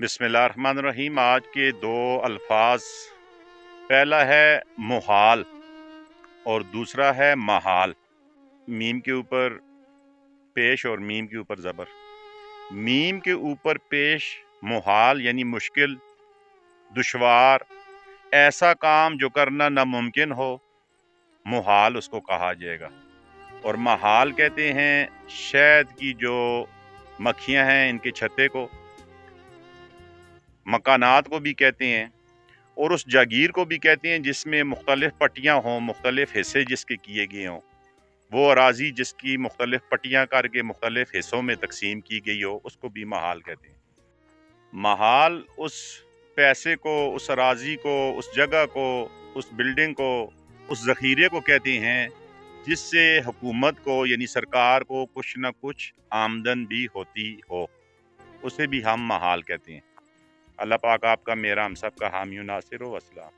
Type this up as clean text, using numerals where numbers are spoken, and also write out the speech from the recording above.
बिस्मिल्लाहिर्रहमानिर्रहीम। आज के दो अल्फाज, पहला है मुहाल और दूसरा है महाल। मीम के ऊपर पेश और मीम के ऊपर ज़बर। मीम के ऊपर पेश मुहाल यानी मुश्किल, दुश्वार, ऐसा काम जो करना नामुमकिन हो, मुहाल उसको कहा जाएगा। और महाल कहते हैं शहद की जो मक्खियाँ हैं इनके छत्ते को, मकानात को भी कहते हैं, और उस जागीर को भी कहते हैं जिसमें मुख्तलिफ पट्टियाँ हों, मुख्तलिफ हिस्से जिसके किए गए हों। वो अराजी जिसकी मुख्तलिफ पट्टियाँ करके मुख्तलिफ हिस्सों में तकसीम की गई हो, उसको भी महाल कहते हैं। महाल उस पैसे को, उस अराजी को, उस जगह को, उस बिल्डिंग को, उस ज़ख़ीरे को कहते हैं जिससे हुकूमत को यानी सरकार को कुछ न कुछ आमदन भी होती हो, उसे भी हम महाल कहते हैं। अल्लाह पाक आपका, मेरा, हम सब का हामी नासिर व अस्सलाम।